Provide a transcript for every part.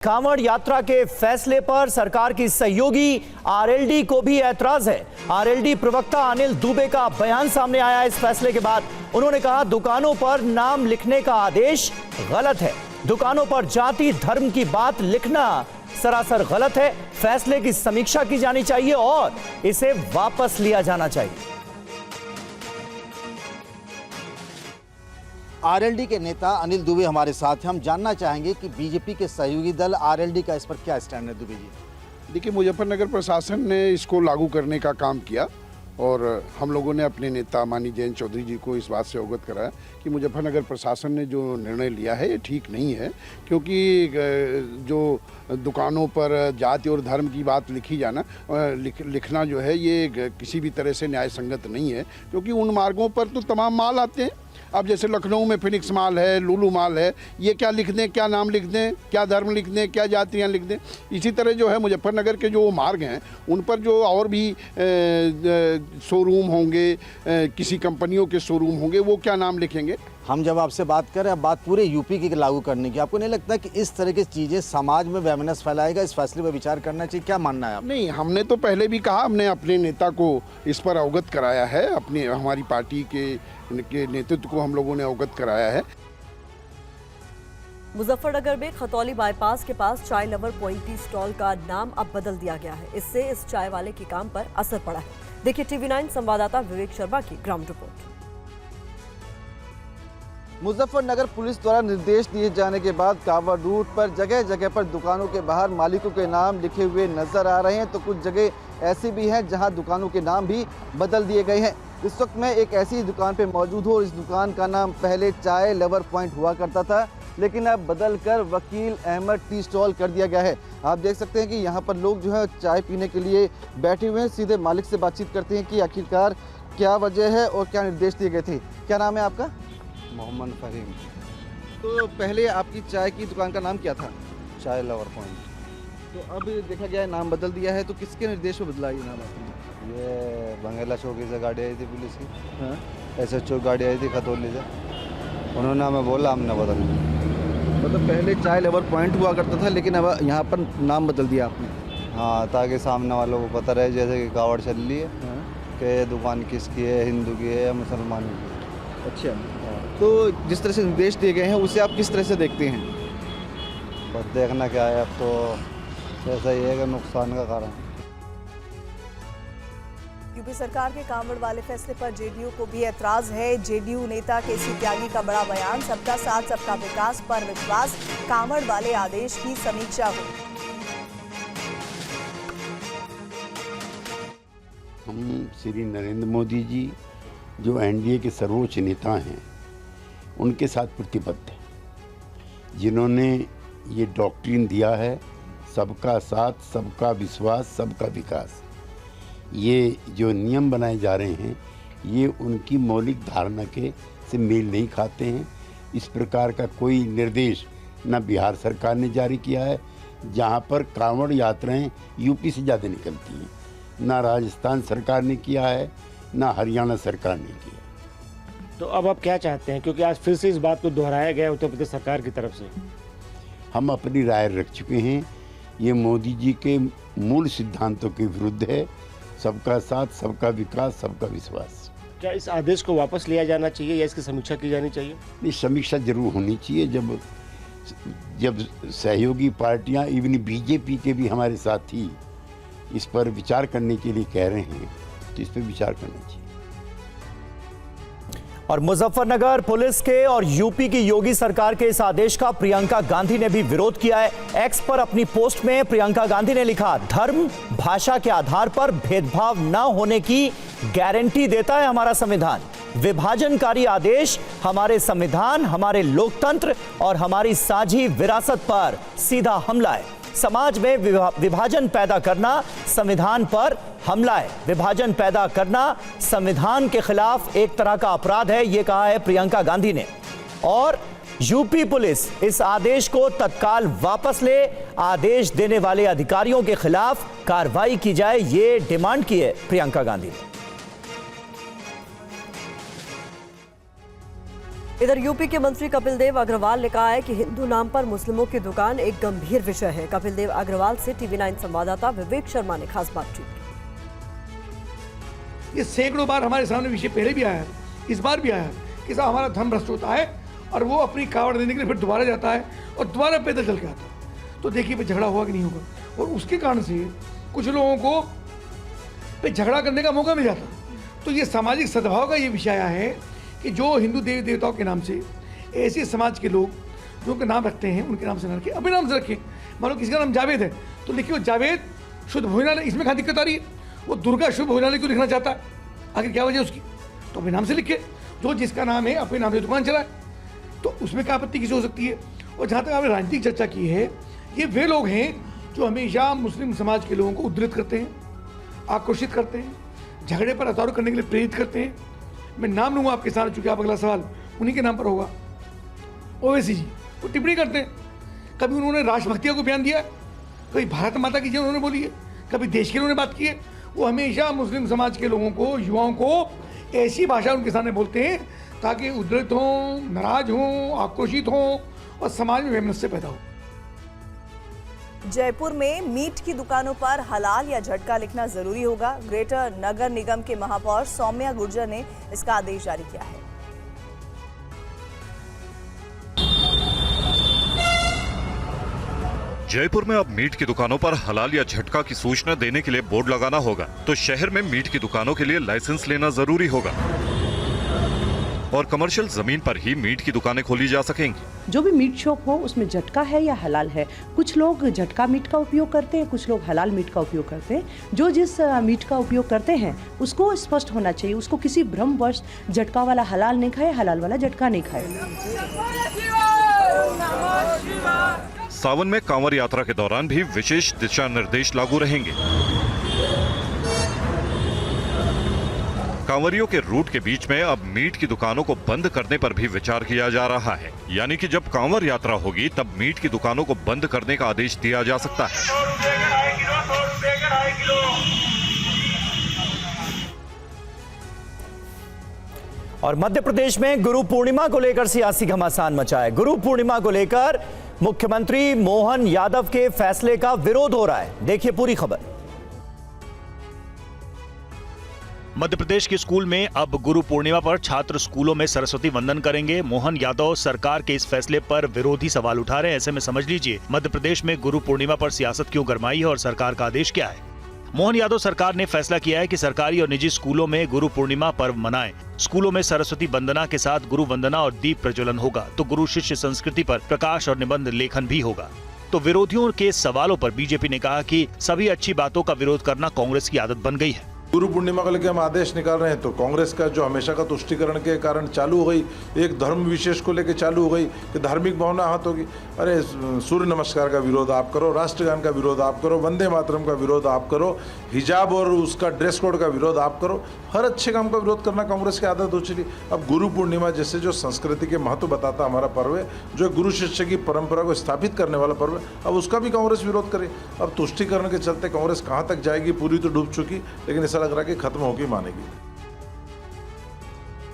कांवड़ यात्रा के फैसले पर सरकार की सहयोगी आरएलडी को भी ऐतराज है। आरएलडी प्रवक्ता अनिल दुबे का बयान सामने आया इस फैसले के बाद। उन्होंने कहा, दुकानों पर नाम लिखने का आदेश गलत है। दुकानों पर जाति धर्म की बात लिखना सरासर गलत है। फैसले की समीक्षा की जानी चाहिए और इसे वापस लिया जाना चाहिए। आरएलडी के नेता अनिल दुबे हमारे साथ हैं। हम जानना चाहेंगे कि बीजेपी के सहयोगी दल आरएलडी का इस पर क्या स्टैंड है। दुबे जी, देखिए, मुजफ्फरनगर प्रशासन ने इसको लागू करने का काम किया और हम लोगों ने अपने नेता माननीय जयंत चौधरी जी को इस बात से अवगत कराया कि मुजफ्फरनगर प्रशासन ने जो निर्णय लिया है ये ठीक नहीं है, क्योंकि जो दुकानों पर जाति और धर्म की बात लिखना जो है ये किसी भी तरह से न्याय संगत नहीं है, क्योंकि उन मार्गों पर तो तमाम माल आते हैं। अब जैसे लखनऊ में फिनिक्स माल है, लुलु माल है, ये क्या लिख दें, क्या नाम लिख दें, क्या धर्म लिख दें, क्या जातियाँ लिख दें। इसी तरह जो है मुजफ्फरनगर के जो मार्ग हैं उन पर जो और भी शोरूम होंगे, किसी कंपनियों के शोरूम होंगे, वो क्या नाम लिखेंगे। हम जब आपसे बात करें, अब बात पूरे यूपी की लागू करने की, आपको नहीं लगता कि इस तरह की चीज़ें समाज में वैमनस फैलाएगा? इस फैसले पर विचार करना चाहिए, क्या मानना है आप? नहीं, हमने तो पहले भी कहा, हमने अपने नेता को इस पर अवगत कराया है, अपनी हमारी पार्टी के नेतृत्व को हम लोगों ने अवगत कराया है। मुजफ्फरनगर में खतौली बाईपास के पास चाय लवर पॉइंट टी स्टॉल का नाम अब बदल दिया गया है। इससे इस चाय वाले के काम पर असर पड़ा है। देखिए टीवी9 संवाददाता विवेक शर्मा की ग्राउंड रिपोर्ट। मुजफ्फरनगर पुलिस द्वारा निर्देश दिए जाने के बाद कांवड़ रूट पर जगह जगह पर दुकानों के बाहर मालिकों के नाम लिखे हुए नजर आ रहे हैं, तो कुछ जगह ऐसी भी हैं जहां दुकानों के नाम भी बदल दिए गए हैं। इस वक्त मैं एक ऐसी दुकान पे मौजूद हूँ। इस दुकान का नाम पहले चाय लवर पॉइंट हुआ करता था, लेकिन अब बदल कर वकील अहमद टी स्टॉल कर दिया गया है। आप देख सकते हैं कि यहाँ पर लोग जो है चाय पीने के लिए बैठे हुए हैं। सीधे मालिक से बातचीत करते हैं कि आखिरकार क्या वजह है और क्या निर्देश दिए गए थे। क्या नाम है आपका? मोहम्मद फहीम। तो पहले आपकी चाय की दुकान का नाम क्या था? चाय लवर पॉइंट। तो अब देखा गया है नाम बदल दिया है, तो किसके निर्देश पर बदला ये नाम आपने? ये बंगेला चौकी से गाड़ी आई थी पुलिस की। हाँ? SHO गाड़ी आई थी खतौली से, उन्होंने हमें बोला, हमने बदल दिया। मतलब पहले चाय लवर पॉइंट हुआ करता था, लेकिन अब यहाँ पर नाम बदल दिया आपने? हाँ, ताकि सामने वालों को पता रहे, जैसे कि कावड़ चल रही है कि ये दुकान किसकी है, हिंदू की है या मुसलमान की। अच्छा, तो जिस तरह से निर्देश दिए गए हैं उसे आप किस तरह से देखते हैं? बस देखना क्या है, अब तो ऐसा ही है कि नुकसान का कारण। यूपी सरकार के कांवड़ वाले फैसले पर जेडीयू को भी ऐतराज है। जेडीयू नेता केसी त्यागी का बड़ा बयान, सबका साथ सबका विकास पर विश्वास, कांवड़ वाले आदेश की समीक्षा हो। हम श्री नरेंद्र मोदी जी जो एनडीए के सर्वोच्च नेता हैं उनके साथ प्रतिबद्ध हैं, जिन्होंने ये डॉक्ट्रिन दिया है सबका साथ सबका विश्वास सबका विकास। ये जो नियम बनाए जा रहे हैं ये उनकी मौलिक धारणा के से मेल नहीं खाते हैं। इस प्रकार का कोई निर्देश न बिहार सरकार ने जारी किया है, जहां पर कांवड़ यात्राएं यूपी से ज़्यादा निकलती हैं, न राजस्थान सरकार ने किया है, न हरियाणा सरकार ने किया। तो अब आप क्या चाहते हैं, क्योंकि आज फिर से इस बात को दोहराया गया उत्तर प्रदेश सरकार की तरफ से? हम अपनी राय रख चुके हैं। ये मोदी जी के मूल सिद्धांतों के विरुद्ध है। सबका साथ सबका विकास सबका विश्वास। क्या इस आदेश को वापस लिया जाना चाहिए या इसकी समीक्षा की जानी चाहिए? ये समीक्षा जरूर होनी चाहिए। जब सहयोगी पार्टियां, इवन बीजेपी के भी हमारे साथी इस पर विचार करने के लिए कह रहे हैं, तो इस पर विचार करना चाहिए। और मुजफ्फरनगर पुलिस के और यूपी की योगी सरकार के इस आदेश का प्रियंका गांधी ने भी विरोध किया है। एक्स पर अपनी पोस्ट में प्रियंका गांधी ने लिखा, धर्म भाषा के आधार पर भेदभाव न होने की गारंटी देता है हमारा संविधान। विभाजनकारी आदेश हमारे संविधान, हमारे लोकतंत्र और हमारी साझी विरासत पर सीधा हमला है। समाज में विभाजन पैदा करना संविधान पर हमला है। विभाजन पैदा करना संविधान के खिलाफ एक तरह का अपराध है, यह कहा है प्रियंका गांधी ने। और यूपी पुलिस इस आदेश को तत्काल वापस ले, आदेश देने वाले अधिकारियों के खिलाफ कार्रवाई की जाए, ये डिमांड की है प्रियंका गांधी ने। इधर यूपी के मंत्री कपिल देव अग्रवाल ने कहा है कि हिंदू नाम पर मुस्लिमों की दुकान एक गंभीर विषय है। कपिल देव अग्रवाल से TV9 संवाददाता विवेक शर्मा ने खास बातचीत की। ये सैकड़ों बार हमारे सामने विषय पहले भी आया है, इस बार भी आया है कि साहब हमारा धर्म भ्रष्ट होता है और वो अपनी कावड़ देने के लिए फिर दोबारा जाता है और दोबारा पैदल चल के आता है। तो देखिए पे झगड़ा हुआ कि नहीं होगा, और उसके कारण से कुछ लोगों को पे झगड़ा करने का मौका मिल जाता। तो ये सामाजिक सद्भाव का ये विषय आया है कि जो हिंदू देवी देवताओं के नाम से ऐसे समाज के लोग जो उनके नाम रखते हैं उनके नाम से न रखें, अपने नाम से रखें। मान लो किसी का नाम जावेद है तो लिखिए वो जावेद शुद्ध भोजनालय, इसमें कहाँ दिक्कत आ रही है? वो दुर्गा शुभ भोजनालय क्यों लिखना चाहता है? आखिर क्या वजह उसकी? तो अपने नाम से लिखे। जो जिसका नाम है अपने नाम से दुकान चलाए, तो उसमें क्या आपत्ति किसी हो सकती है? और जहाँ तक आपने राजनीतिक चर्चा की है, ये वे लोग हैं जो हमेशा मुस्लिम समाज के लोगों को उद्धृत करते हैं, आक्रोशित करते हैं, झगड़े पर हथौड़ा करने के लिए प्रेरित करते हैं। मैं नाम लूँगा आपके सामने, चूँकि आप अगला सवाल उन्हीं के नाम पर होगा। ओवैसी जी वो टिप्पणी करते हैं, कभी उन्होंने राष्ट्रभक्तियों को बयान दिया है, कभी भारत माता की जय उन्होंने बोली है, कभी देश के लिए उन्होंने बात की है। वो हमेशा मुस्लिम समाज के लोगों को, युवाओं को ऐसी भाषा उनके सामने बोलते हैं ताकि उद्धृत हों, नाराज हों, आक्रोशित हों और समाज में वैमनस्य पैदा हो। जयपुर में मीट की दुकानों पर हलाल या झटका लिखना जरूरी होगा। ग्रेटर नगर निगम के महापौर सौम्या गुर्जर ने इसका आदेश जारी किया है। जयपुर में अब मीट की दुकानों पर हलाल या झटका की सूचना देने के लिए बोर्ड लगाना होगा, तो शहर में मीट की दुकानों के लिए लाइसेंस लेना जरूरी होगा और कमर्शियल जमीन पर ही मीट की दुकानें खोली जा सकेंगी। जो भी मीट शॉप हो उसमें झटका है या हलाल है। कुछ लोग झटका मीट का उपयोग करते हैं, कुछ लोग हलाल मीट का उपयोग करते हैं। जो जिस मीट का उपयोग करते हैं उसको स्पष्ट होना चाहिए, उसको किसी भ्रमवश झटका वाला हलाल नहीं खाए, हलाल वाला झटका नहीं खाए। सावन में कांवड़ यात्रा के दौरान भी विशेष दिशा निर्देश लागू रहेंगे। कांवरियों के रूट के बीच में अब मीट की दुकानों को बंद करने पर भी विचार किया जा रहा है, यानी कि जब कांवड़ यात्रा होगी तब मीट की दुकानों को बंद करने का आदेश दिया जा सकता है। और मध्य प्रदेश में गुरु पूर्णिमा को लेकर सियासी घमासान मचा है। गुरु पूर्णिमा को लेकर मुख्यमंत्री मोहन यादव के फैसले का विरोध हो रहा है। देखिए पूरी खबर। मध्य प्रदेश के स्कूल में अब गुरु पूर्णिमा पर छात्र स्कूलों में सरस्वती वंदन करेंगे। मोहन यादव सरकार के इस फैसले पर विरोधी सवाल उठा रहे हैं। ऐसे में समझ लीजिए मध्य प्रदेश में गुरु पूर्णिमा पर सियासत क्यों गरमाई है और सरकार का आदेश क्या है। मोहन यादव सरकार ने फैसला किया है कि सरकारी और निजी स्कूलों में गुरु पूर्णिमा पर्व मनाएं। स्कूलों में सरस्वती वंदना के साथ गुरु वंदना और दीप प्रज्वलन होगा, तो गुरु शिष्य संस्कृति पर प्रकाश और निबंध लेखन भी होगा। तो विरोधियों के सवालों पर बीजेपी ने कहा कि सभी अच्छी बातों का विरोध करना कांग्रेस की आदत बन गई है। गुरु पूर्णिमा को लेकर हम आदेश निकाल रहे हैं तो कांग्रेस का जो हमेशा का तुष्टिकरण के कारण चालू हो गई, एक धर्म विशेष को लेकर चालू हो गई कि धार्मिक भावना आहत होगी। अरे सूर्य नमस्कार का विरोध आप करो, राष्ट्रगान का विरोध आप करो, वंदे मातरम का विरोध आप करो, हिजाब और उसका ड्रेस कोड का विरोध आप करो। हर अच्छे काम का विरोध करना कांग्रेस की आदत हो चली। अब गुरु पूर्णिमा जैसे जो संस्कृति के महत्व बताता हमारा पर्व है, जो गुरु शिष्य की परंपरा को स्थापित करने वाला पर्व है, अब उसका भी कांग्रेस विरोध करे। अब तुष्टिकरण के चलते कांग्रेस कहाँ तक जाएगी, पूरी तो डूब चुकी, लेकिन ऐसा लग रहा है कि खत्म होगी मानेगी।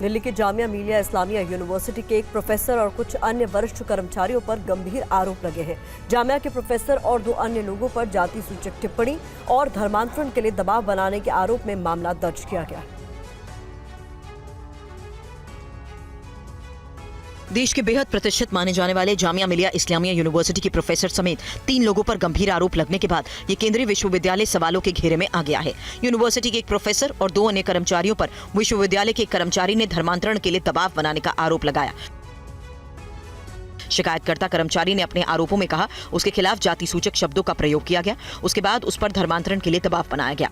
दिल्ली के जामिया मिलिया इस्लामिया यूनिवर्सिटी के एक प्रोफेसर और कुछ अन्य वरिष्ठ कर्मचारियों पर गंभीर आरोप लगे हैं। जामिया के प्रोफेसर और 2 अन्य लोगों पर जाति सूचक टिप्पणी और धर्मांतरण के लिए दबाव बनाने के आरोप में मामला दर्ज किया गया है। देश के बेहद प्रतिष्ठित माने जाने वाले जामिया मिलिया इस्लामिया यूनिवर्सिटी के प्रोफेसर समेत 3 लोगों पर गंभीर आरोप लगने के बाद ये केंद्रीय विश्वविद्यालय सवालों के घेरे में आ गया है। यूनिवर्सिटी के एक प्रोफेसर और 2 अन्य कर्मचारियों पर विश्वविद्यालय के एक कर्मचारी ने धर्मांतरण के लिए दबाव बनाने का आरोप लगाया। शिकायतकर्ता कर्मचारी ने अपने आरोपों में कहा उसके खिलाफ जाति सूचक शब्दों का प्रयोग किया गया, उसके बाद उस पर धर्मांतरण के लिए दबाव बनाया गया।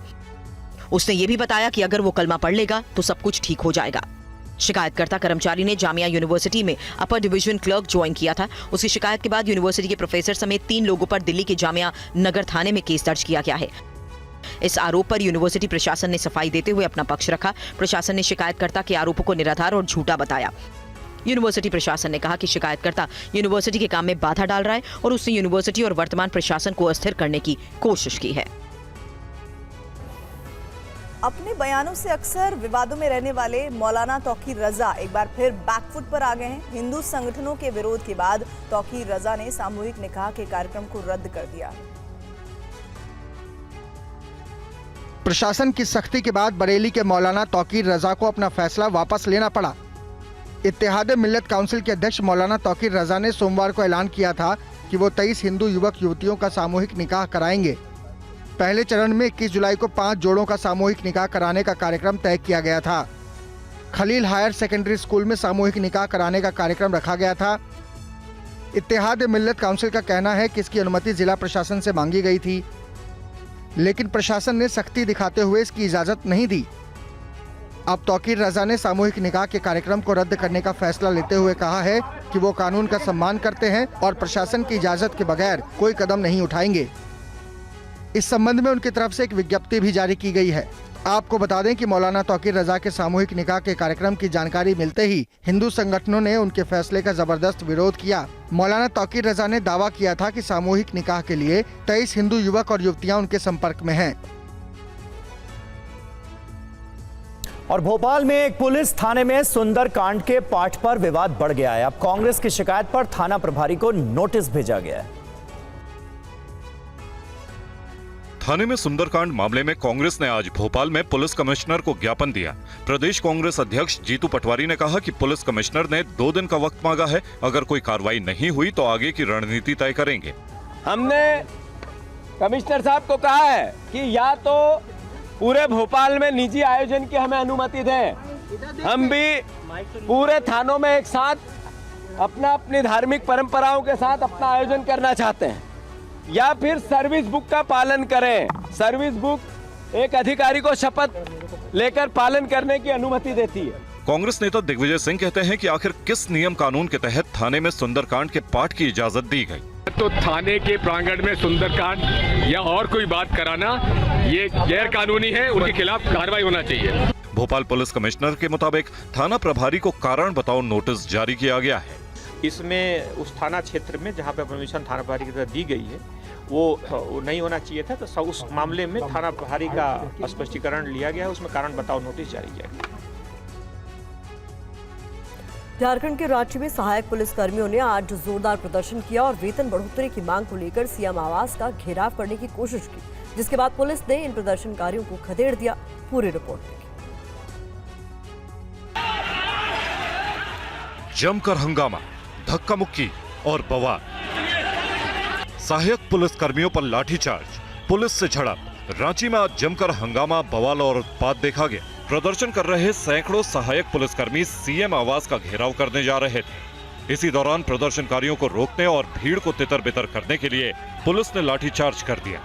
उसने ये भी बताया कि अगर वो कलमा पढ़ लेगा तो सब कुछ ठीक हो जाएगा। शिकायतकर्ता कर्मचारी ने जामिया यूनिवर्सिटी में अपर डिवीजन क्लर्क ज्वाइन किया था। उसकी शिकायत के बाद यूनिवर्सिटी के प्रोफेसर समेत 3 लोगों पर दिल्ली के जामिया नगर थाने में केस दर्ज किया गया है। इस आरोप पर यूनिवर्सिटी प्रशासन ने सफाई देते हुए अपना पक्ष रखा। प्रशासन ने शिकायतकर्ता के आरोपों को निराधार और झूठा बताया। यूनिवर्सिटी प्रशासन ने कहा कि शिकायतकर्ता यूनिवर्सिटी के काम में बाधा डाल रहा है और उसने यूनिवर्सिटी और वर्तमान प्रशासन को अस्थिर करने की कोशिश की है। अपने बयानों से अक्सर विवादों में रहने वाले मौलाना तौकीर रजा एक बार फिर बैकफुट पर आ गए हैं। हिंदू संगठनों के विरोध के बाद तौकीर रजा ने सामूहिक निकाह के कार्यक्रम को रद्द कर दिया। प्रशासन की सख्ती के बाद बरेली के मौलाना तौकीर रजा को अपना फैसला वापस लेना पड़ा। इत्तेहाद मिल्लत काउंसिल के अध्यक्ष मौलाना तौकीर रजा ने सोमवार को ऐलान किया था कि वो 23 हिंदू युवक युवतियों का सामूहिक निकाह कराएंगे। पहले चरण में 21 जुलाई को 5 जोड़ों का सामूहिक निकाह कराने का कार्यक्रम तय किया गया था। खलील हायर सेकेंडरी स्कूल में सामूहिक निकाह कराने का कार्यक्रम रखा गया था। इत्तेहाद मिल्लत काउंसिल का कहना है कि इसकी अनुमति जिला प्रशासन से मांगी गई थी, लेकिन प्रशासन ने सख्ती दिखाते हुए इसकी इजाजत नहीं दी। अब तौकीर रजा ने सामूहिक निकाह के कार्यक्रम को रद्द करने का फैसला लेते हुए कहा है कि वो कानून का सम्मान करते हैं और प्रशासन की इजाजत के बगैर कोई कदम नहीं उठाएंगे। इस संबंध में उनकी तरफ से एक विज्ञप्ति भी जारी की गई है। आपको बता दें कि मौलाना तौकीर रजा के सामूहिक निकाह के कार्यक्रम की जानकारी मिलते ही हिंदू संगठनों ने उनके फैसले का जबरदस्त विरोध किया। मौलाना तौकीर रजा ने दावा किया था कि सामूहिक निकाह के लिए 23 हिंदू युवक और युवतियां उनके संपर्क में हैं। और भोपाल में एक पुलिस थाने में सुंदरकांड के पाठ पर विवाद बढ़ गया है। अब कांग्रेस की शिकायत पर थाना प्रभारी को नोटिस भेजा गया है। थाने में सुंदरकांड मामले में कांग्रेस ने आज भोपाल में पुलिस कमिश्नर को ज्ञापन दिया। प्रदेश कांग्रेस अध्यक्ष जीतू पटवारी ने कहा कि पुलिस कमिश्नर ने 2 दिन का वक्त मांगा है। अगर कोई कार्रवाई नहीं हुई तो आगे की रणनीति तय करेंगे। हमने कमिश्नर साहब को कहा है कि या तो पूरे भोपाल में निजी आयोजन की हमें अनुमति दें, हम भी पूरे थानों में एक साथ अपनी धार्मिक परंपराओं के साथ अपना आयोजन करना चाहते हैं, या फिर सर्विस बुक का पालन करें। सर्विस बुक एक अधिकारी को शपथ लेकर पालन करने की अनुमति देती है। कांग्रेस नेता दिग्विजय सिंह कहते हैं कि आखिर किस नियम कानून के तहत थाने में सुंदरकांड के पाठ की इजाजत दी गई। तो थाने के प्रांगण में सुंदरकांड या और कोई बात कराना ये गैर कानूनी है, उनके खिलाफ कार्रवाई होना चाहिए। भोपाल पुलिस कमिश्नर के मुताबिक थाना प्रभारी को कारण बताओ नोटिस जारी किया गया है। इसमें उस थाना क्षेत्र में जहां पे परमिशन थाना प्रभारी की तरफ दी गई है वो नहीं होना चाहिए था, तो उस मामले में थाना प्रभारी का स्पष्टीकरण लिया गया है। उसमें कारण बताओ नोटिस जारी किया गया। झारखंड के रांची में सहायक पुलिस कर्मियों ने आज जोरदार प्रदर्शन किया और वेतन बढ़ोतरी की मांग को लेकर सीएम आवास का घेराव करने की कोशिश की, जिसके बाद पुलिस ने इन प्रदर्शनकारियों को खदेड़ दिया। पूरी रिपोर्ट देखिए। जमकर हंगामा, धक्का मुक्की और बवाल। सहायक पुलिस कर्मियों पर लाठीचार्ज, पुलिस से झड़प। रांची में आज जमकर हंगामा, बवाल और उत्पात देखा गया। प्रदर्शन कर रहे सैकड़ों सहायक पुलिसकर्मी सीएम आवास का घेराव करने जा रहे थे। इसी दौरान प्रदर्शनकारियों को रोकने और भीड़ को तितर-बितर करने के लिए पुलिस ने लाठीचार्ज कर दिया।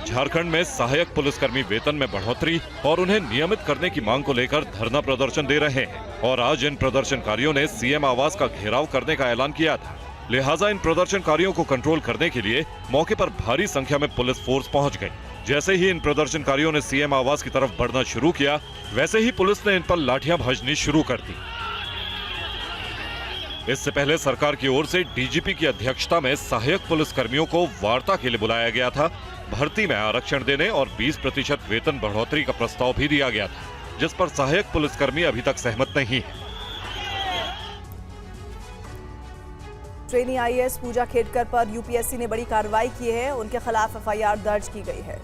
झारखंड में सहायक पुलिसकर्मी वेतन में बढ़ोतरी और उन्हें नियमित करने की मांग को लेकर धरना प्रदर्शन दे रहे हैं और आज इन प्रदर्शनकारियों ने सीएम आवास का घेराव करने का ऐलान किया था। लिहाजा इन प्रदर्शनकारियों को कंट्रोल करने के लिए मौके पर भारी संख्या में पुलिस फोर्स पहुंच गई। जैसे ही इन प्रदर्शनकारियों ने सीएम आवास की तरफ बढ़ना शुरू किया, वैसे ही पुलिस ने इन पर लाठियां भेजनी शुरू कर दी। इससे पहले सरकार की ओर से डीजीपी की अध्यक्षता में सहायक पुलिसकर्मियों को वार्ता के लिए बुलाया गया था। भर्ती में आरक्षण देने और 20% वेतन बढ़ोतरी का प्रस्ताव भी दिया गया था, जिस पर सहायक पुलिसकर्मी अभी तक सहमत नहीं है। ट्रेनी आईएएस पूजा खेड़कर पर यूपीएससी ने बड़ी कार्रवाई की है। उनके खिलाफ एफआईआर दर्ज की गई है।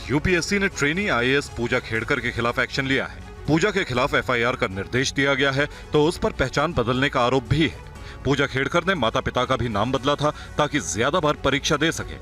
यूपीएससी ने ट्रेनी आईएएस पूजा खेड़कर के खिलाफ एक्शन लिया है। पूजा के खिलाफ एफआईआर का निर्देश दिया गया है, तो उस पर पहचान बदलने का आरोप भी है। पूजा खेड़कर ने माता पिता का भी नाम बदला था ताकि ज्यादा बार परीक्षा दे सके।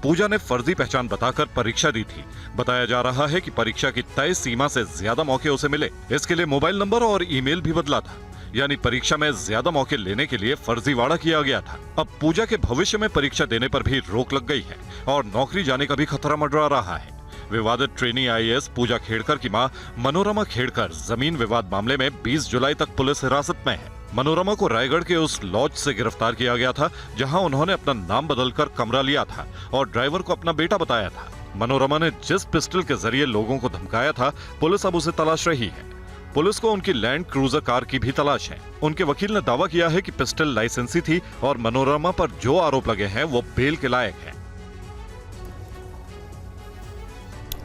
पूजा ने फर्जी पहचान बताकर परीक्षा दी थी। बताया जा रहा है कि परीक्षा की तय सीमा से ज्यादा मौके उसे मिले। इसके लिए मोबाइल नंबर और ईमेल भी बदला था, यानी परीक्षा में ज्यादा मौके लेने के लिए फर्जीवाड़ा किया गया था। अब पूजा के भविष्य में परीक्षा देने पर भी रोक लग गई है और नौकरी जाने का भी खतरा मंडरा रहा है। विवादित ट्रेनी आईएएस पूजा खेड़कर की मां मनोरमा खेड़कर जमीन विवाद मामले में 20 जुलाई तक पुलिस हिरासत में है। मनोरमा को रायगढ़ के उस लॉज से गिरफ्तार किया गया था जहां उन्होंने अपना नाम बदलकर कमरा लिया था और ड्राइवर को अपना बेटा बताया था। मनोरमा ने जिस पिस्टल के जरिए लोगों को धमकाया था, पुलिस अब उसे तलाश रही है। पुलिस को उनकी लैंड क्रूजर कार की भी तलाश है। उनके वकील ने दावा किया है कि पिस्टल लाइसेंसी थी और मनोरमा पर जो आरोप लगे हैं वो बेल के लायक है।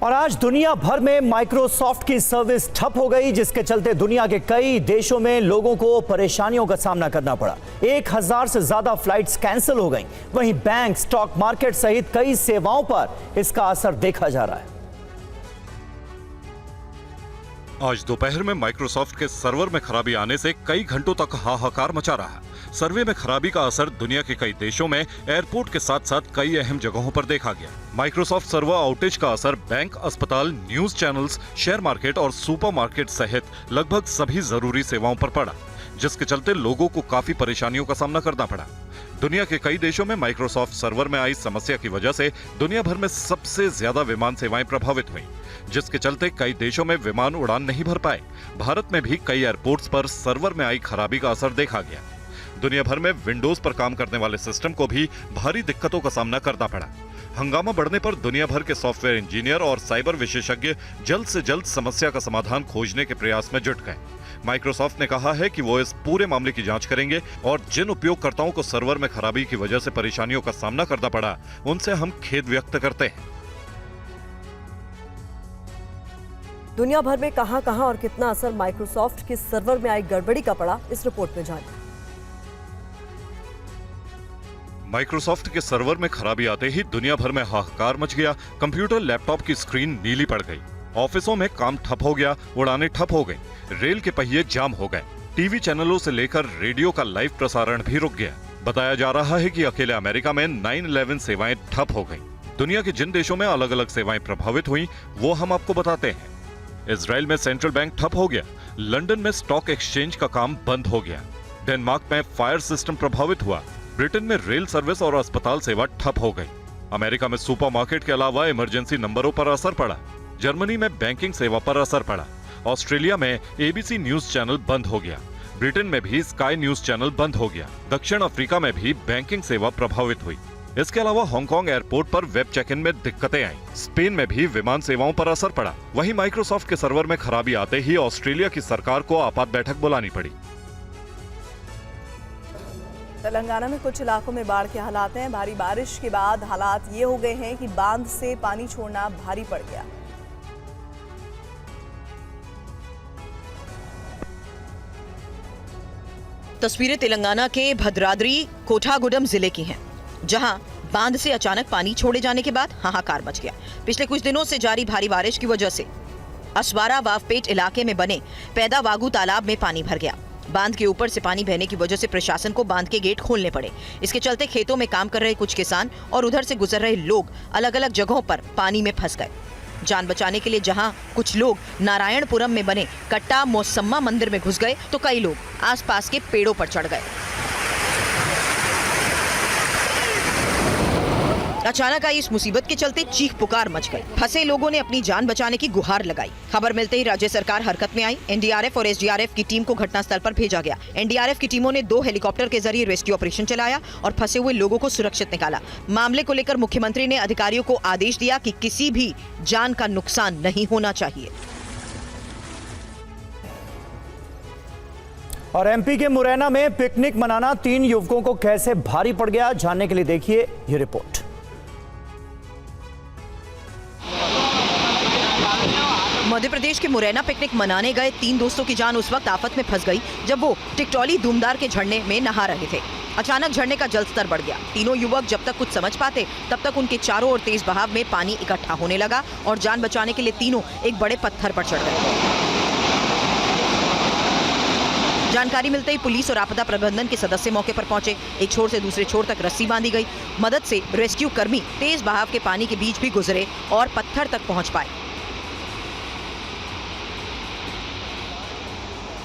और आज दुनिया भर में माइक्रोसॉफ्ट की सर्विस ठप हो गई, जिसके चलते दुनिया के कई देशों में लोगों को परेशानियों का सामना करना पड़ा। 1000 से ज्यादा फ्लाइट्स कैंसिल हो गईं। वहीं बैंक, स्टॉक मार्केट सहित कई सेवाओं पर इसका असर देखा जा रहा है। आज दोपहर में माइक्रोसॉफ्ट के सर्वर में खराबी आने से कई घंटों तक हाहाकार मचा रहा। सर्वे में खराबी का असर दुनिया के कई देशों में एयरपोर्ट के साथ साथ कई अहम जगहों पर देखा गया। माइक्रोसॉफ्ट सर्वर आउटेज का असर बैंक, अस्पताल, न्यूज चैनल्स, शेयर मार्केट और सुपरमार्केट सहित लगभग सभी जरूरी सेवाओं पर पड़ा, जिसके चलते लोगों को काफी परेशानियों का सामना करना पड़ा। दुनिया के कई देशों में माइक्रोसॉफ्ट सर्वर में आई समस्या की वजह से दुनिया भर में सबसे ज्यादा विमान सेवाएं प्रभावित हुई, जिसके चलते कई देशों में विमान उड़ान नहीं भर पाए। भारत में भी कई एयरपोर्ट्स पर सर्वर में आई खराबी का असर देखा गया। दुनिया भर में विंडोज पर काम करने वाले सिस्टम को भी भारी दिक्कतों का सामना करना पड़ा। हंगामा बढ़ने पर दुनिया भर के सॉफ्टवेयर इंजीनियर और साइबर विशेषज्ञ जल्द से जल्द समस्या का समाधान खोजने के प्रयास में जुट गए। माइक्रोसॉफ्ट ने कहा है कि वो इस पूरे मामले की जांच करेंगे और जिन उपयोगकर्ताओं को सर्वर में खराबी की वजह से परेशानियों का सामना करना पड़ा, उनसे हम खेद व्यक्त करते हैं। दुनिया भर में कहां-कहां और कितना असर माइक्रोसॉफ्ट के सर्वर में आई गड़बड़ी का पड़ा, इस रिपोर्ट में जानिए। माइक्रोसॉफ्ट के सर्वर में खराबी आते ही दुनिया भर में हाहाकार मच गया। कंप्यूटर, लैपटॉप की स्क्रीन नीली पड़ गई, ऑफिसों में काम ठप हो गया, उड़ानें ठप हो गई, रेल के पहिए जाम हो गए, टीवी चैनलों से लेकर रेडियो का लाइव प्रसारण भी रुक गया। बताया जा रहा है कि अकेले अमेरिका में 9/11 सेवाएं ठप हो गई। दुनिया के जिन देशों में अलग अलग सेवाएं प्रभावित हुई, वो हम आपको बताते हैं। इजराइल में सेंट्रल बैंक ठप हो गया, लंदन में स्टॉक एक्सचेंज का काम बंद हो गया, डेनमार्क में फायर सिस्टम प्रभावित हुआ, ब्रिटेन में रेल सर्विस और अस्पताल सेवा ठप हो गई, अमेरिका में सुपरमार्केट के अलावा इमरजेंसी नंबरों पर असर पड़ा, जर्मनी में बैंकिंग सेवा पर असर पड़ा, ऑस्ट्रेलिया में एबीसी न्यूज चैनल बंद हो गया, ब्रिटेन में भी स्काई न्यूज चैनल बंद हो गया, दक्षिण अफ्रीका में भी बैंकिंग सेवा प्रभावित हुई। इसके अलावा हांगकांग एयरपोर्ट पर वेब चेक इन में दिक्कतें आईं। स्पेन में भी विमान सेवाओं पर असर पड़ा। वहीं माइक्रोसॉफ्ट के सर्वर में खराबी आते ही ऑस्ट्रेलिया की सरकार को आपात बैठक बुलानी पड़ी। तेलंगाना में कुछ इलाकों में बाढ़ के हालात हैं। भारी बारिश के बाद हालात ये हो गए हैं कि बांध से पानी छोड़ना भारी पड़ गया। तस्वीरें तेलंगाना के भद्राद्री कोठागुडम जिले की हैं, जहां बांध से अचानक पानी छोड़े जाने के बाद हाहाकार मच गया। पिछले कुछ दिनों से जारी भारी बारिश की वजह से असवारा वावपेट इलाके में बने पैदावागू तालाब में पानी भर गया। बांध के ऊपर से पानी बहने की वजह से प्रशासन को बांध के गेट खोलने पड़े। इसके चलते खेतों में काम कर रहे कुछ किसान और उधर से गुजर रहे लोग अलग अलग जगहों पर पानी में फंस गए। जान बचाने के लिए जहां कुछ लोग नारायणपुरम में बने कट्टा मौसम्मा मंदिर में घुस गए, तो कई लोग आसपास के पेड़ों पर चढ़ गए। अचानक आई इस मुसीबत के चलते चीख पुकार मच गई। फंसे लोगों ने अपनी जान बचाने की गुहार लगाई। खबर मिलते ही राज्य सरकार हरकत में आई। एनडीआरएफ और एसडीआरएफ की टीम को घटनास्थल पर भेजा गया। एनडीआरएफ की टीमों ने 2 हेलीकॉप्टर के जरिए रेस्क्यू ऑपरेशन चलाया और फंसे हुए लोगों को सुरक्षित निकाला। मामले को लेकर मुख्यमंत्री ने अधिकारियों को आदेश दिया कि किसी भी जान का नुकसान नहीं होना चाहिए। और एमपी के मुरैना में पिकनिक मनाना 3 युवकों को कैसे भारी पड़ गया, जानने के लिए देखिए ये रिपोर्ट। मध्य प्रदेश के मुरैना पिकनिक मनाने गए 3 दोस्तों की जान उस वक्त आफत में फंस गई जब वो टिकटौली धूमदार के झरने में नहा रहे थे। अचानक झरने का जलस्तर बढ़ गया। तीनों युवक जब तक कुछ समझ पाते तब तक उनके चारों ओर तेज बहाव में पानी इकट्ठा होने लगा और जान बचाने के लिए तीनों एक बड़े पत्थर पर चढ़ गए। जानकारी मिलते ही पुलिस और आपदा प्रबंधन के सदस्य मौके पर पहुंचे। एक छोर से दूसरे छोर तक रस्सी बांधी गई। मदद से रेस्क्यू कर्मी तेज बहाव के पानी के बीच भी गुजरे और पत्थर तक पहुंच पाए।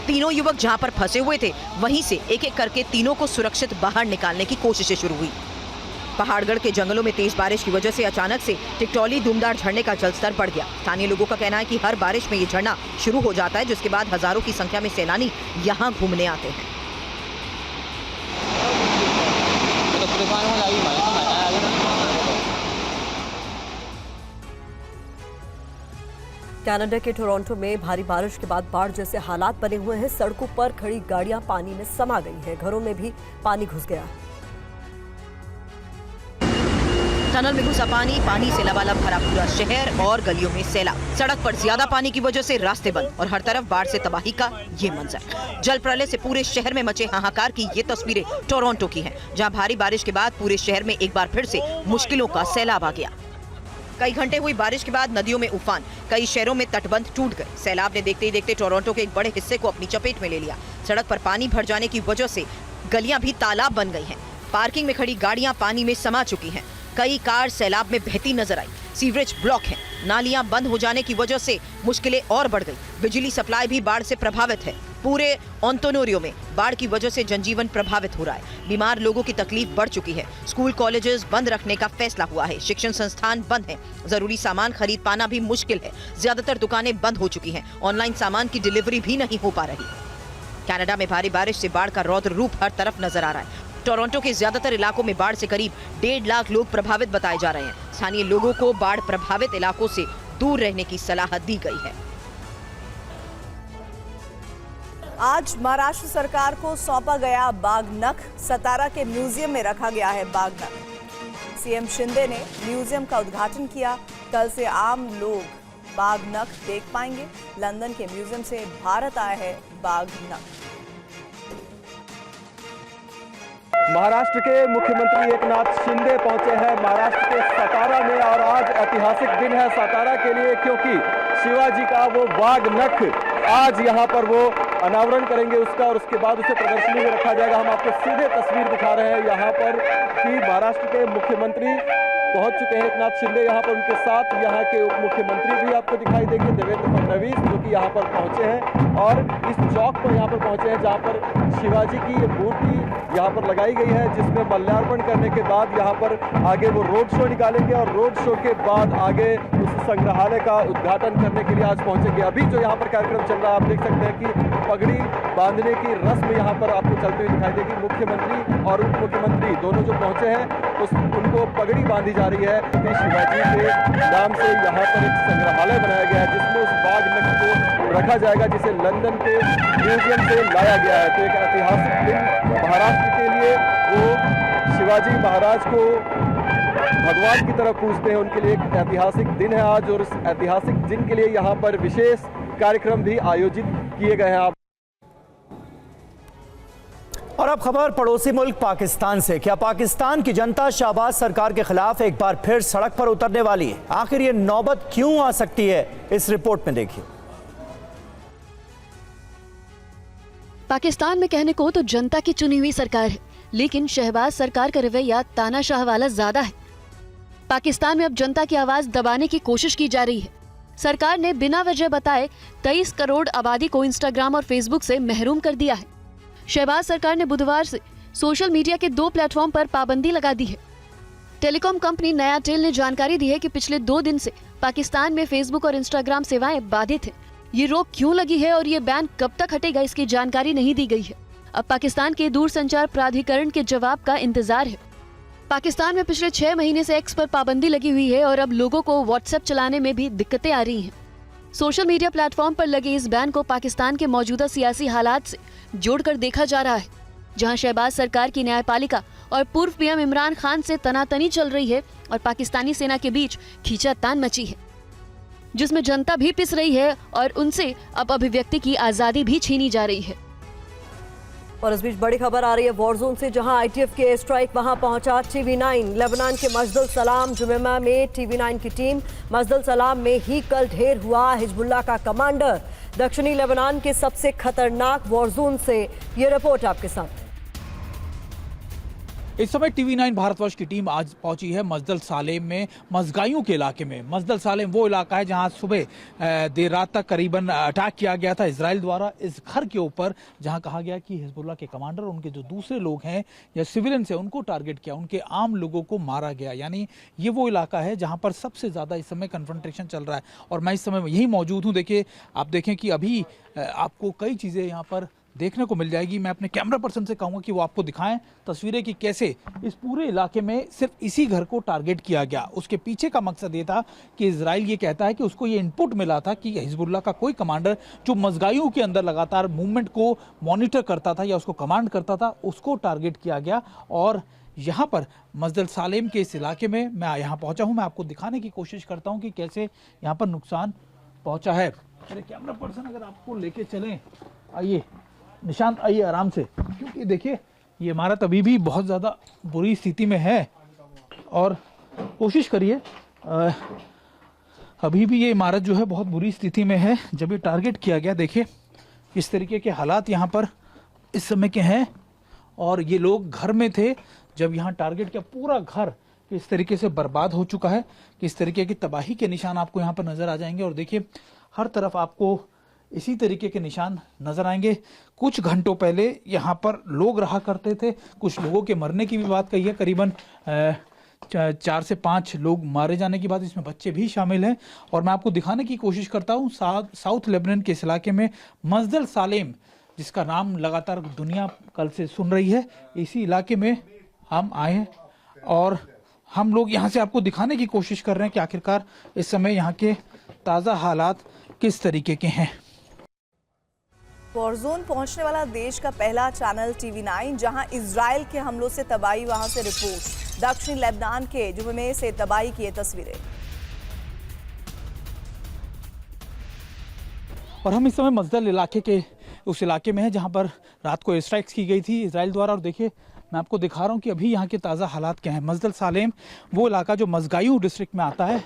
तीनों युवक जहां पर फंसे हुए थे वहीं से एक एक करके तीनों को सुरक्षित बाहर निकालने की कोशिशें शुरू हुई। पहाड़गढ़ के जंगलों में तेज बारिश की वजह से अचानक से टिकटौली धूमदार झरने का जलस्तर बढ़ गया। स्थानीय लोगों का कहना है कि हर बारिश में ये झरना शुरू हो जाता है, जिसके बाद हजारों की संख्या में सैलानी यहाँ घूमने आते हैं। कनाडा के टोरंटो में भारी बारिश के बाद बाढ़ जैसे हालात बने हुए हैं। सड़कों पर खड़ी गाड़ियां पानी में समा गई हैं, घरों में भी पानी घुस गया है। टनल में घुसा पानी से लबालब भरा पूरा शहर और गलियों में सैलाब। सड़क पर ज्यादा पानी की वजह से रास्ते बंद और हर तरफ बाढ़ से तबाही का ये मंजर। जल प्रलय से पूरे शहर में मचे हाहाकार की ये तस्वीरें टोरंटो की हैं, जहां भारी बारिश के बाद पूरे शहर में एक बार फिर से मुश्किलों का सैलाब आ गया। कई घंटे हुई बारिश के बाद नदियों में उफान, कई शहरों में तटबंध टूट गए। सैलाब ने देखते ही देखते टोरंटो के एक बड़े हिस्से को अपनी चपेट में ले लिया। सड़क पर पानी भर जाने की वजह से गलियां भी तालाब बन गई हैं। पार्किंग में खड़ी गाड़ियां पानी में समा चुकी हैं। कई कार सैलाब में बहती नजर आई। सीवरेज ब्लॉक है, नालियां बंद हो जाने की वजह से मुश्किलें और बढ़ गई। बिजली सप्लाई भी बाढ़ से प्रभावित है। पूरे ओंटोनोरियो में बाढ़ की वजह से जनजीवन प्रभावित हो रहा है। बीमार लोगों की तकलीफ बढ़ चुकी है। स्कूल कॉलेजेस बंद रखने का फैसला हुआ है। शिक्षण संस्थान बंद है। जरूरी सामान खरीद पाना भी मुश्किल है। ज्यादातर दुकानें बंद हो चुकी हैं। ऑनलाइन सामान की डिलीवरी भी नहीं हो पा रही। कनाडा में भारी बारिश से बाढ़ का रौद्र रूप हर तरफ नजर आ रहा है। टोरंटो के ज्यादातर इलाकों में बाढ़ से करीब 1.5 लाख लोग प्रभावित बताए जा रहे हैं। स्थानीय लोगों को बाढ़ प्रभावित इलाकों से दूर रहने की सलाह दी गई है। आज महाराष्ट्र सरकार को सौंपा गया बाघ नख। सतारा के म्यूजियम में रखा गया है बाघ नख। सीएम शिंदे ने म्यूजियम का उद्घाटन किया। कल से आम लोग बाघ नख देख पाएंगे। लंदन के म्यूजियम से भारत आया है बाघ नख। महाराष्ट्र के मुख्यमंत्री एकनाथ शिंदे पहुंचे हैं महाराष्ट्र के सतारा में और आज ऐतिहासिक दिन है सतारा के लिए, क्योंकि शिवाजी का वो बाघ नख आज यहाँ पर वो अनावरण करेंगे उसका, और उसके बाद उसे प्रदर्शनी में रखा जाएगा। हम आपको सीधे तस्वीर दिखा रहे हैं यहाँ पर कि महाराष्ट्र के मुख्यमंत्री पहुंच चुके हैं एकनाथ शिंदे। यहाँ पर उनके साथ यहाँ के उप मुख्यमंत्री भी आपको दिखाई देंगे, देवेंद्र फडणवीस, जो कि यहाँ पर पहुंचे हैं और इस चौक पर यहाँ पर पहुंचे हैं जहाँ पर शिवाजी की ये मूर्ति यहाँ पर लगाई गई है, जिसमें माल्यार्पण करने के बाद यहाँ पर आगे वो रोड शो निकालेंगे और रोड शो के बाद आगे उस संग्रहालय का उद्घाटन करने के लिए आज पहुंचेंगे। अभी जो यहाँ पर कार्यक्रम चल रहा है, आप देख सकते हैं कि पगड़ी बांधने की रस्म यहाँ पर आपको चलती हुई दिखाई देगी। मुख्यमंत्री और उप मुख्यमंत्री दोनों जो पहुंचे हैं उनको पगड़ी बांधी जा रही है कि शिवाजी के नाम से यहाँ पर एक संग्रहालय बनाया गया है, जिसमें उस बाघ नख को रखा जाएगा, जिसे लंदन के म्यूजियम से लाया गया है। तो एक ऐतिहासिक दिन महाराष्ट्र के लिए, वो शिवाजी महाराज को भगवान की तरफ पूजते हैं, उनके लिए एक ऐतिहासिक दिन है आज, और इस ऐतिहासिक दिन के लिए यहाँ पर विशेष कार्यक्रम भी आयोजित किए गए हैं। और अब खबर पड़ोसी मुल्क पाकिस्तान से। क्या पाकिस्तान की जनता शहबाज सरकार के खिलाफ एक बार फिर सड़क पर उतरने वाली है? आखिर ये नौबत क्यों आ सकती है, इस रिपोर्ट में देखिए। पाकिस्तान में कहने को तो जनता की चुनी हुई सरकार है, लेकिन शहबाज सरकार का रवैया तानाशाह वाला ज्यादा है। पाकिस्तान में अब जनता की आवाज दबाने की कोशिश की जा रही है। सरकार ने बिना वजह बताए 23 करोड़ आबादी को इंस्टाग्राम और फेसबुक से महरूम कर दिया है। शहबाज सरकार ने बुधवार से सोशल मीडिया के 2 प्लेटफॉर्म पर पाबंदी लगा दी है। टेलीकॉम कंपनी नयाटेल ने जानकारी दी है कि पिछले 2 दिन से पाकिस्तान में फेसबुक और इंस्टाग्राम सेवाएं बाधित हैं। ये रोक क्यों लगी है और ये बैन कब तक हटेगा, इसकी जानकारी नहीं दी गई है। अब पाकिस्तान के दूरसंचार प्राधिकरण के जवाब का इंतजार है। पाकिस्तान में पिछले 6 महीने से एक्स पर पाबंदी लगी हुई है और अब लोगों को व्हाट्सएप चलाने में भी दिक्कतें आ रही हैं। सोशल मीडिया प्लेटफॉर्म पर लगे इस बैन को पाकिस्तान के मौजूदा सियासी हालात से जोड़कर देखा जा रहा है, जहां शहबाज सरकार की न्यायपालिका और पूर्व पीएम इमरान खान से तनातनी चल रही है और पाकिस्तानी सेना के बीच खींचातान मची है, जिसमें जनता भी पिस रही है और उनसे अब अभिव्यक्ति की आजादी भी छीनी जा रही है। और इस बीच बड़ी खबर आ रही है वॉर जोन से, जहां आईटीएफ के एयर स्ट्राइक वहां पहुंचा TV9। लेबनान के मस्जिद सलाम जुमेमा में TV9 की टीम। मस्जिद सलाम में ही कल ढेर हुआ हिजबुल्लाह का कमांडर। दक्षिणी लेबनान के सबसे खतरनाक वॉर जोन से ये रिपोर्ट आपके साथ। इस समय TV9 भारतवर्ष की टीम आज पहुंची है मस्जिद सालेम में, मजगाइयों के इलाके में। मस्जिद सालेम वो इलाका है जहां सुबह देर रात तक करीबन अटैक किया गया था इजराइल द्वारा इस घर के ऊपर, जहां कहा गया कि हिजबुल्लाह के कमांडर और उनके जो दूसरे लोग हैं या सिविलियन से उनको टारगेट किया, उनके आम लोगों को मारा गया। यानी ये वो इलाका है जहाँ पर सबसे ज़्यादा इस समय कन्फ्रंटेशन चल रहा है और मैं इस समय यहीं मौजूद हूँ। देखिए, आप देखें कि अभी आपको कई चीज़ें यहाँ पर देखने को मिल जाएगी। मैं अपने कैमरा पर्सन से कहूँगा कि वो आपको दिखाएं तस्वीरें कि कैसे इस पूरे इलाके में सिर्फ इसी घर को टारगेट किया गया। उसके पीछे का मकसद ये था कि इजराइल ये कहता है कि उसको ये इनपुट मिला था कि हिजबुल्लाह का कोई कमांडर जो मज़गाइयों के अंदर लगातार मूवमेंट को मॉनिटर करता था या उसको कमांड करता था, उसको टारगेट किया गया। और यहाँ पर मस्जिद सालेम के इस इलाके में मैं यहाँ पहुँचा हूँ। मैं आपको दिखाने की कोशिश करता हूँ कि कैसे यहाँ पर नुकसान पहुँचा है। मेरे कैमरा पर्सन अगर आपको लेके चलें, आइए निशांत, आइए आराम से, क्योंकि देखिए ये इमारत अभी भी बहुत ज़्यादा बुरी स्थिति में है और कोशिश करिए, अभी भी ये इमारत जो है बहुत बुरी स्थिति में है। जब ये टारगेट किया गया, देखिए इस तरीके के हालात यहाँ पर इस समय के हैं और ये लोग घर में थे जब यहाँ टारगेट किया। पूरा घर इस तरीके से बर्बाद हो चुका है, किस तरीके की तबाही के निशान आपको यहाँ पर नज़र आ जाएंगे। और देखिए हर तरफ आपको इसी तरीके के निशान नज़र आएंगे। कुछ घंटों पहले यहाँ पर लोग रहा करते थे, कुछ लोगों के मरने की भी बात कही है। करीबन 4 से 5 लोग मारे जाने की बात, इसमें बच्चे भी शामिल हैं। और मैं आपको दिखाने की कोशिश करता हूँ साउथ लेबनान के इस इलाके में मस्जिद सालेम, जिसका नाम लगातार दुनिया कल से सुन रही है, इसी इलाके में हम आए हैं और हम लोग यहाँ से आपको दिखाने की कोशिश कर रहे हैं कि आखिरकार इस समय यहाँ के ताज़ा हालात किस तरीके के हैं। वॉरजोन पहुंचने वाला देश का पहला चैनल TV9, जहां इजराइल के हमलों से तबाही, वहां से रिपोर्ट। दक्षिणी लेबनान के जुमे से तबाही की ये तस्वीरें। और हम इस समय मस्जिद इलाके के उस इलाके में हैं जहां पर रात को एयर स्ट्राइक्स की गई थी इजराइल द्वारा। और देखिए मैं आपको दिखा रहा हूं कि अभी यहाँ के ताज़ा हालात क्या हैं। मस्जिद सालेम वो इलाका जो मज़गाइयों डिस्ट्रिक्ट में आता है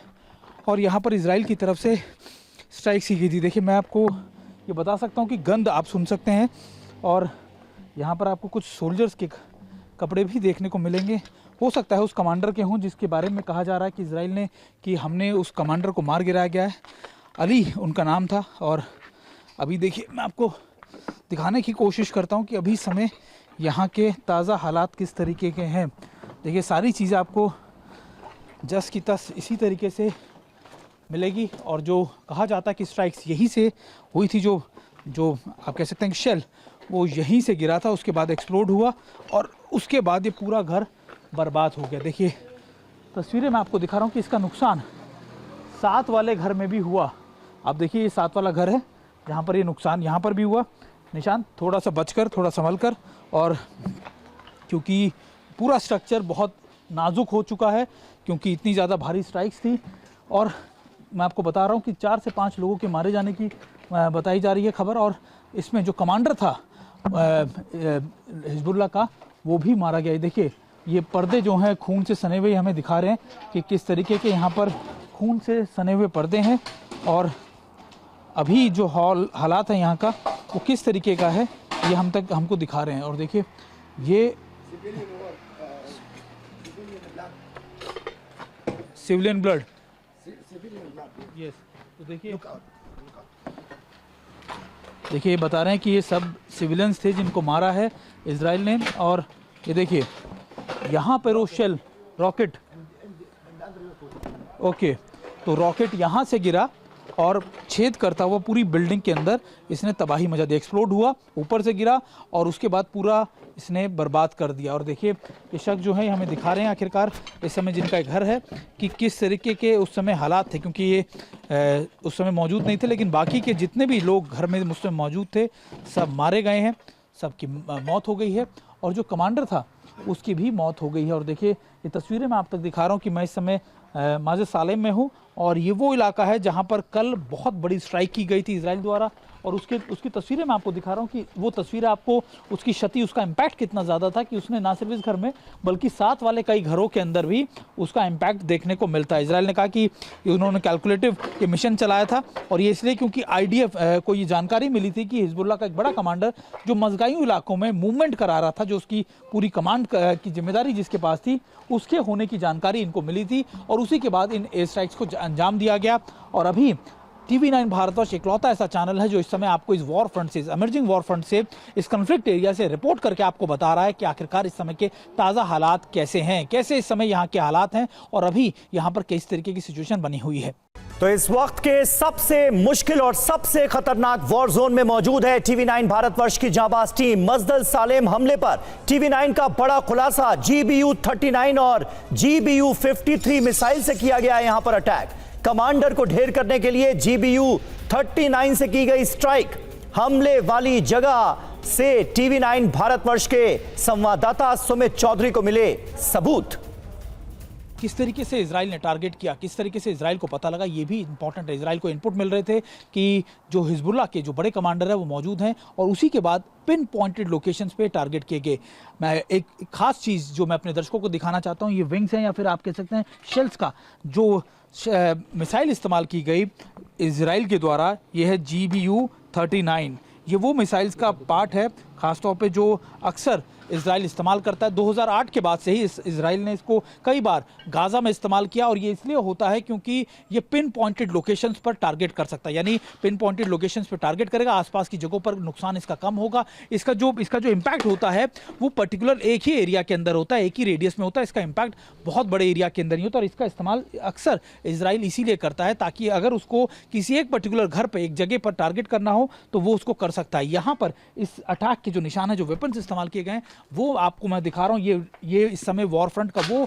और यहाँ पर इजराइल की तरफ से स्ट्राइक्स की गई थी। देखिए मैं आपको ये बता सकता हूँ कि गंध आप सुन सकते हैं और यहाँ पर आपको कुछ सोल्जर्स के कपड़े भी देखने को मिलेंगे। हो सकता है उस कमांडर के हों जिसके बारे में कहा जा रहा है कि इजराइल ने कि हमने उस कमांडर को मार गिराया गया है। अली उनका नाम था। और अभी देखिए मैं आपको दिखाने की कोशिश करता हूँ कि अभी समय यहाँ के ताज़ा हालात किस तरीके के हैं। देखिए सारी चीज़ें आपको जस की तस इसी तरीके से मिलेगी। और जो कहा जाता है कि स्ट्राइक्स यहीं से हुई थी, जो आप कह सकते हैं कि शेल वो यहीं से गिरा था, उसके बाद एक्सप्लोड हुआ और उसके बाद ये पूरा घर बर्बाद हो गया। देखिए तस्वीरें मैं आपको दिखा रहा हूँ कि इसका नुकसान 7 वाले घर में भी हुआ। आप देखिए ये 7 वाला घर है जहाँ पर ये नुकसान यहाँ पर भी हुआ। निशान थोड़ा सा बचकर, थोड़ा संभल कर, और क्योंकि पूरा स्ट्रक्चर बहुत नाजुक हो चुका है क्योंकि इतनी ज़्यादा भारी स्ट्राइक्स थी। और मैं आपको बता रहा हूँ कि 4 से 5 लोगों के मारे जाने की बताई जा रही है खबर। और इसमें जो कमांडर था हिजबुल्लाह का, वो भी मारा गया है। देखिए ये पर्दे जो हैं खून से सने हुए हमें दिखा रहे हैं कि किस तरीके के यहाँ पर खून से सने हुए पर्दे हैं। और अभी जो हालात है यहाँ का वो किस तरीके का है ये हमको दिखा रहे हैं। और देखिए ये सिविलियन ब्लड, यस। तो देखिए ये बता रहे हैं कि ये सब सिविलियंस थे जिनको मारा है इजराइल ने। और ये देखिए यहाँ पर वो शेल रॉकेट, ओके, तो रॉकेट यहाँ से गिरा और छेद करता हुआ पूरी बिल्डिंग के अंदर इसने तबाही मचा दी। एक्सप्लोड हुआ, ऊपर से गिरा और उसके बाद पूरा इसने बर्बाद कर दिया। और देखिए ये शख्स जो है हमें दिखा रहे हैं आखिरकार इस समय जिनका घर है कि किस तरीके के उस समय हालात थे, क्योंकि ये उस समय मौजूद नहीं थे, लेकिन बाकी के जितने भी लोग घर में उस समय मौजूद थे सब मारे गए हैं, सबकी मौत हो गई है। और जो कमांडर था उसकी भी मौत हो गई है। और देखिए ये तस्वीरें मैं आप तक दिखा रहा हूँ कि मैं इस समय मस्जिद सालेम में हूँ और ये वो इलाका है जहाँ पर कल बहुत बड़ी स्ट्राइक की गई थी इजराइल द्वारा। और उसकी तस्वीरें मैं आपको दिखा रहा हूँ कि वो तस्वीरें आपको उसकी क्षति, उसका इम्पैक्ट कितना ज़्यादा था कि उसने ना सिर्फ इस घर में बल्कि 7 वाले कई घरों के अंदर भी उसका इम्पैक्ट देखने को मिलता है। इजराइल ने कहा कि उन्होंने कैलकुलेटिव ये मिशन चलाया था और ये इसलिए क्योंकि IDF को ये जानकारी मिली थी कि हिजबुल्लाह का एक बड़ा कमांडर जो मज़गाइयों इलाकों में मूवमेंट करा रहा था, जो उसकी पूरी कमांड की जिम्मेदारी जिसके पास थी, उसके होने की जानकारी इनको मिली थी और उसी के बाद इन एयर स्ट्राइक्स को अंजाम दिया गया। और अभी TV9 भारतवर्ष इकलौता ऐसा चैनल है जो इस समय आपको इस वॉर फ्रंट से, इस इमर्जिंग वॉर फ्रंट से, इस कन्फ्लिक्ट एरिया से रिपोर्ट करके आपको बता रहा है कि आखिरकार इस समय के ताज़ा हालात कैसे हैं, कैसे इस समय यहाँ के हालात हैं और अभी यहाँ पर किस तरीके की सिचुएशन बनी हुई है। तो इस वक्त के सबसे मुश्किल और सबसे खतरनाक वॉर जोन में मौजूद है टीवी9 भारतवर्ष की जांबाज टीम। मजदल सालेम हमले पर टीवी9 का बड़ा खुलासा, GBU-39 और GBU-53 मिसाइल से किया गया है यहां पर अटैक। कमांडर को ढेर करने के लिए GBU-39 से की गई स्ट्राइक। हमले वाली जगह से टीवी9 भारतवर्ष के संवाददाता सुमित चौधरी को मिले सबूत। किस तरीके से इजराइल ने टारगेट किया, किस तरीके से इजराइल को पता लगा, ये भी इंपॉर्टेंट है। इजराइल को इनपुट मिल रहे थे कि जो हिजबुल्लाह के जो बड़े कमांडर है वो मौजूद हैं और उसी के बाद पिन पॉइंटेड लोकेशंस पे टारगेट किए गए। मैं एक खास चीज़ जो मैं अपने दर्शकों को दिखाना चाहता हूँ, ये विंग्स हैं या फिर आप कह सकते हैं शेल्स का जो मिसाइल इस्तेमाल की गई इजराइल के द्वारा, ये है GBU-39। ये वो मिसाइल्स का पार्ट है ख़ासतौर पे जो अक्सर इजराइल इस्तेमाल करता है। 2008 के बाद से ही इजराइल ने इसको कई बार गाज़ा में इस्तेमाल किया और ये इसलिए होता है क्योंकि ये पिन पॉइंटेड लोकेशंस पर टारगेट कर सकता है, यानी पिन पॉइंटेड लोकेशंस पर टारगेट करेगा, आसपास की जगहों पर नुकसान इसका कम होगा। इसका जो इम्पैक्ट होता है वो पर्टिकुलर एक ही एरिया के अंदर होता है, एक ही रेडियस में होता है। इसका इम्पैक्ट बहुत बड़े एरिया के अंदर नहीं होता और इसका इस्तेमाल अक्सर इजराइल इसीलिए करता है ताकि अगर उसको किसी एक पर्टिकुलर घर पर एक जगह पर टारगेट करना हो तो वो उसको कर सकता है। यहाँ पर इस अटैक के जो निशान है, जो वेपन्स इस्तेमाल किए गए हैं, वो आपको मैं दिखा रहा हूँ। ये इस समय वॉर फ्रंट का वो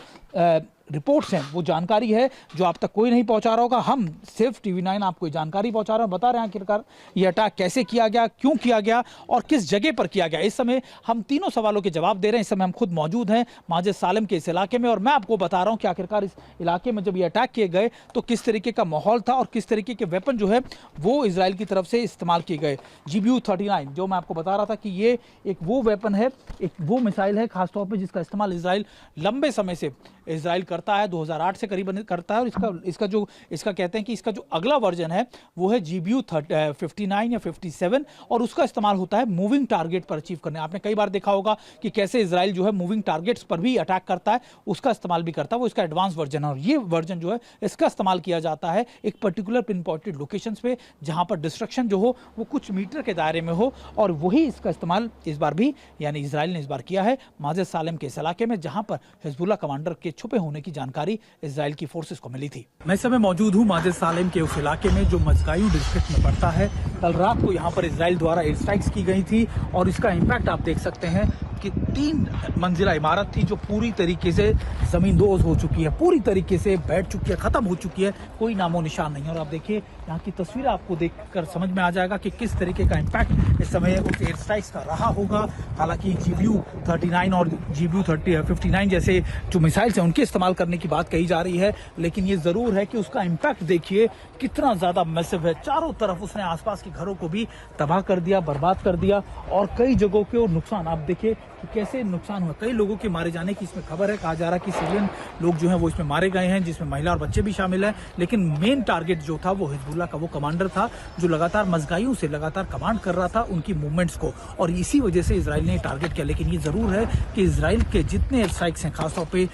रिपोर्ट्स हैं, वो जानकारी है जो आप तक कोई नहीं पहुंचा रहा होगा। हम सिर्फ टीवी9 आपको जानकारी पहुंचा रहे हैं, बता रहे हैं आखिरकार ये अटैक कैसे किया गया, क्यों किया गया और किस जगह पर किया गया। इस समय हम तीनों सवालों के जवाब दे रहे हैं। इस समय हम खुद मौजूद हैं मजदल सालेम के इस इलाके में और मैं आपको बता रहा हूं कि आखिरकार इस इलाके में जब ये अटैक किए गए तो किस तरीके का माहौल था और किस तरीके के वेपन जो है वो इसराइल की तरफ से इस्तेमाल किए गए। GBU-39 जो मैं आपको बता रहा था कि ये एक वो वेपन है, एक वो मिसाइल है खासतौर पर जिसका इस्तेमाल इसराइल लंबे समय से इसराइल करता है, 2008 से करीबन करता है। और इसका कहते हैं कि इसका जो अगला वर्जन है वो है GBU-59 या 57 और उसका इस्तेमाल होता है मूविंग टारगेट पर अचीव करने। आपने कई बार देखा होगा कि कैसे इसराइल जो है मूविंग टारगेट्स पर भी अटैक करता है, उसका इस्तेमाल भी करता है। वो इसका एडवांस वर्जन है और ये वर्जन जो है इसका इस्तेमाल किया जाता है एक पर्टिकुलर पिन पॉइंटेड लोकेशंस पे जहां पर डिस्ट्रक्शन जो हो वो कुछ मीटर के दायरे में हो और वही इसका इस्तेमाल इस बार भी यानी इसराइल ने इस बार किया है मजदल सालेम के इस इलाके में, जहां पर हिजबुल्लाह कमांडर के छुपे होने की जानकारी इसराइल की फोर्सेस को मिली थी। मैं इस समय मौजूद हूं मजदल सालेम के उस इलाके में जो मजगायू डिस्ट्रिक्ट में पड़ता है। कल रात को यहां पर इसराइल द्वारा एयर स्ट्राइक्स की गई थी और इसका इम्पैक्ट आप देख सकते हैं कि 3 मंजिला इमारत थी जो पूरी तरीके से जमींदोज हो चुकी है, पूरी तरीके से बैठ चुकी है, खत्म हो चुकी है, कोई नामो निशान नहीं है। और आप देखिए यहाँ की तस्वीर आपको देखकर समझ में आ जाएगा कि किस तरीके का इम्पैक्ट इस समय उस एयर स्ट्राइक्स का रहा होगा। हालांकि GBU-39 और GBU-59 जैसे जो मिसाइल्स हैं उनके इस्तेमाल करने की बात कही जा रही है, लेकिन ये जरूर है कि उसका इम्पैक्ट देखिए कितना ज्यादा मैसिव है। चारों तरफ उसने आसपास के घरों को भी तबाह कर दिया, बर्बाद कर दिया और कई जगहों के नुकसान आप देखिए कि कैसे नुकसान हुआ। कई लोगों के मारे जाने की इसमें खबर है, कहा जा रहा है कि सिविलियन लोग जो हैं वो इसमें मारे गए हैं, जिसमें महिला और बच्चे भी शामिल हैं। लेकिन मेन टारगेट जो था वो हिजबुल्लाह का वो कमांडर था जो लगातार मजगाइयों से लगातार कमांड कर रहा था उनकी मूवमेंट्स को और इसी वजह से इसराइल ने टारगेट किया। लेकिन ये जरूर है कि इसराइल के जितने एयर स्ट्राइक्स हैं, खासतौर पे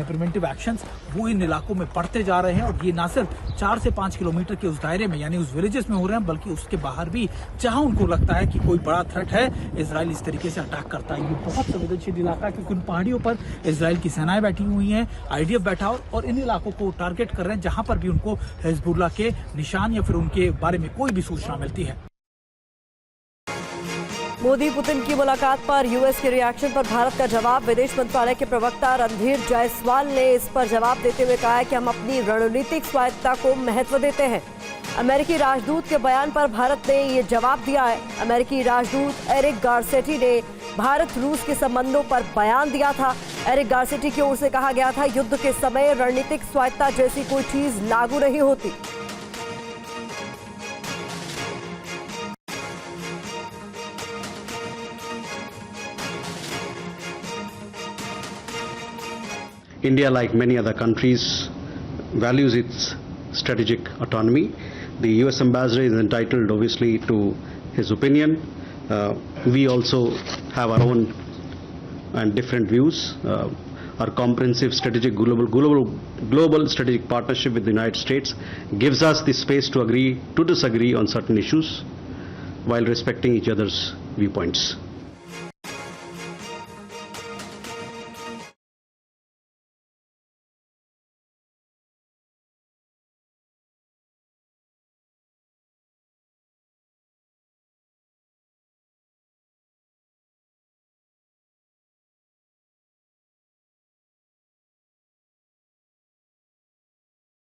प्रिवेंटिव एक्शंस, वो इन इलाकों में बढ़ते जा रहे हैं और ये ना सिर्फ 4 से 5 किलोमीटर के उस दायरे में यानी उस विलेजेस में हो रहे हैं, बल्कि उसके बाहर भी जहां उनको लगता है कि कोई बड़ा थ्रेट है, इसराइल इस तरीके से अटैक करता है। ये बहुत संवेदनशील इलाका है क्योंकि उन पहाड़ियों पर इसराइल की सेनाएं बैठी हुई हैं, IDF बैठा और इन इलाकों को टारगेट कर रहे हैं जहां पर भी उनको हिजबुल्लाह के निशान या फिर उनके बारे में कोई भी सूचना मिलती है। मोदी पुतिन की मुलाकात पर यूएस के रिएक्शन पर भारत का जवाब। विदेश मंत्रालय के प्रवक्ता रणधीर जायसवाल ने इस पर जवाब देते हुए कहा है कि हम अपनी रणनीतिक स्वायत्तता को महत्व देते हैं। अमेरिकी राजदूत के बयान पर भारत ने ये जवाब दिया है। अमेरिकी राजदूत एरिक गारसेटी ने भारत रूस के संबंधों पर बयान दिया था। एरिक गारसेटी की ओर से कहा गया था, युद्ध के समय रणनीतिक स्वायत्तता जैसी कोई चीज लागू नहीं होती। India, like many other countries, values its strategic autonomy. The US ambassador is entitled, obviously, to his opinion. We also have our own and different views. Our comprehensive strategic global strategic partnership with the United States gives us the space to agree to disagree on certain issues while respecting each other's viewpoints.